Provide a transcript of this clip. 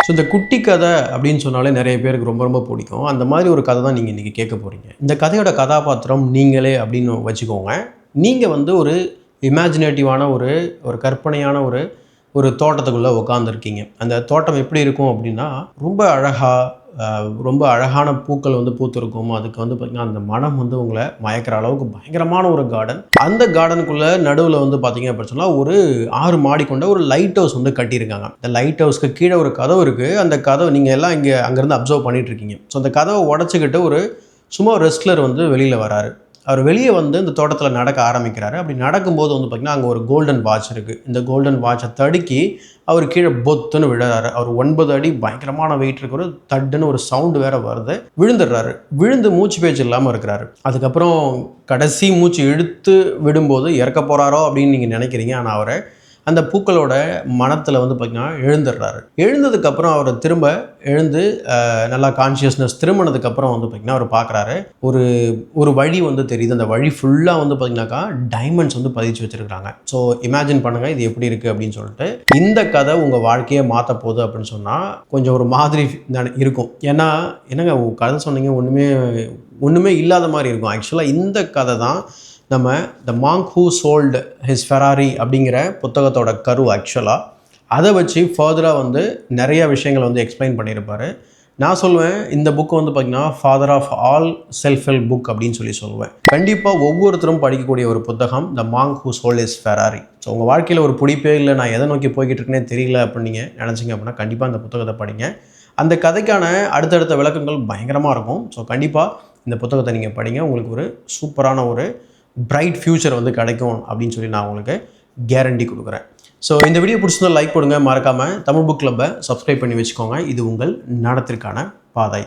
So இந்த குட்டி கதை அப்படின்னு சொன்னாலே நிறைய பேருக்கு ரொம்ப ரொம்ப பிடிக்கும். அந்த மாதிரி ஒரு கதை தான் நீங்கள் இன்றைக்கி கேட்க போகிறீங்க. இந்த கதையோட கதாபாத்திரம் நீங்களே அப்படின்னு வச்சுக்கோங்க. நீங்கள் வந்து ஒரு இமேஜினேட்டிவான ஒரு ஒரு கற்பனையான ஒரு ஒரு தோட்டத்துக்குள்ளே உட்காந்துருக்கீங்க. அந்த தோட்டம் எப்படி இருக்கும் அப்படின்னா, ரொம்ப அழகான பூக்கள் வந்து பூத்திருக்கும். அதுக்கு வந்து பார்த்திங்கன்னா அந்த மனம் வந்து உங்களை மயக்கிற அளவுக்கு பயங்கரமான ஒரு கார்டன். அந்த கார்டனுக்குள்ளே நடுவில் வந்து பார்த்திங்க அப்படின்னு சொன்னால் ஒரு 6 மாடி கொண்ட ஒரு லைட் ஹவுஸ் வந்து கட்டியிருக்காங்க. அந்த லைட் ஹவுஸ்க்கு கீழே ஒரு கதவு இருக்குது. அந்த கதவு நீங்கள் எல்லாம் அங்கேருந்து அப்சர்வ் பண்ணிகிட்ருக்கீங்க. ஸோ அந்த கதவை உடச்சிக்கிட்டு சும்மா ரெஸ்ட்லர் வந்து வெளியில் வராரு. அவர் வெளியே வந்து இந்த தோட்டத்தில் நடக்க ஆரம்பிக்கிறாரு. அப்படி நடக்கும்போது வந்து பார்த்திங்கன்னா அங்கே ஒரு கோல்டன் வாட்ச் இருக்குது. இந்த கோல்டன் வாட்சை தடுக்கி அவர் கீழே பொத்துன்னு விழுறாரு. அவர் 9 அடி பயங்கரமான வெயிட் இருக்கிற தட்டுன்னு ஒரு சவுண்டு வேற வருது. விழுந்துடுறாரு. விழுந்து மூச்சு பேச்சு இல்லாமல் இருக்கிறாரு. அதுக்கப்புறம் கடைசி மூச்சு இழுத்து விடும்போது இறக்க போகிறாரோ அப்படின்னு நீங்கள் நினைக்கிறீங்க. ஆனால் அவரை அந்த பூக்களோட மனத்தில் வந்து பார்த்திங்கன்னா எழுந்துடுறாரு. எழுந்ததுக்கப்புறம் அவர் திரும்ப எழுந்து நல்லா கான்ஷியஸ்னஸ் திரும்பினதுக்கப்புறம் வந்து பார்த்திங்கன்னா அவர் பார்க்குறாரு ஒரு வழி வந்து தெரியுது. அந்த வழி ஃபுல்லாக வந்து பார்த்திங்கனாக்கா டைமண்ட்ஸ் வந்து பதிச்சு வச்சுருக்காங்க. ஸோ இமேஜின் பண்ணுங்கள் இது எப்படி இருக்குது அப்படின்னு சொல்லிட்டு. இந்த கதை உங்கள் வாழ்க்கையை மாற்ற போகுது அப்படின்னு சொன்னால் கொஞ்சம் ஒரு மாதிரி இருக்கும். ஏன்னா என்னங்க கதை சொன்னீங்க ஒன்றுமே இல்லாத மாதிரி இருக்கும். ஆக்சுவலாக இந்த கதை தான் நம்ம த monk who sold his Ferrari அப்படிங்கிற புத்தகத்தோட கரு. ஆக்சுவலாக அதை வச்சு ஃபர்தராக வந்து நிறைய விஷயங்கள் வந்து எக்ஸ்பிளைன் பண்ணியிருப்பார். நான் சொல்லுவேன் இந்த புக்கு வந்து பார்த்திங்கன்னா father of all self help book அப்படின்னு சொல்லுவேன். கண்டிப்பாக ஒவ்வொருத்தரும் படிக்கக்கூடிய ஒரு புத்தகம் the monk who sold his Ferrari. So உங்கள் வாழ்க்கையில் ஒரு பிடிப்பே இல்லை, நான் எதை நோக்கி போய்கிட்டு இருக்கேனே தெரியல அப்படின்னு நீங்கள் நினச்சிங்க அப்படின்னா கண்டிப்பாக அந்த புத்தகத்தை படிங்க. அந்த கதைக்கான அடுத்தடுத்த விளக்கங்கள் பயங்கரமாக இருக்கும். ஸோ கண்டிப்பாக இந்த புத்தகத்தை நீங்கள் படிங்க. உங்களுக்கு ஒரு சூப்பரான ஒரு பிரைட் ஃப்யூச்சர் வந்து கிடைக்கும் அப்படின்னு சொல்லி நான் உங்களுக்கு கேரண்டி கொடுக்குறேன். ஸோ இந்த வீடியோ பிடிச்சிருந்தா லைக் கொடுங்க. மறக்காமல் தமிழ் புக் கிளப்பை சப்ஸ்கிரைப் பண்ணி வச்சுக்கோங்க. இது உங்கள் நடத்திற்கான பாதை.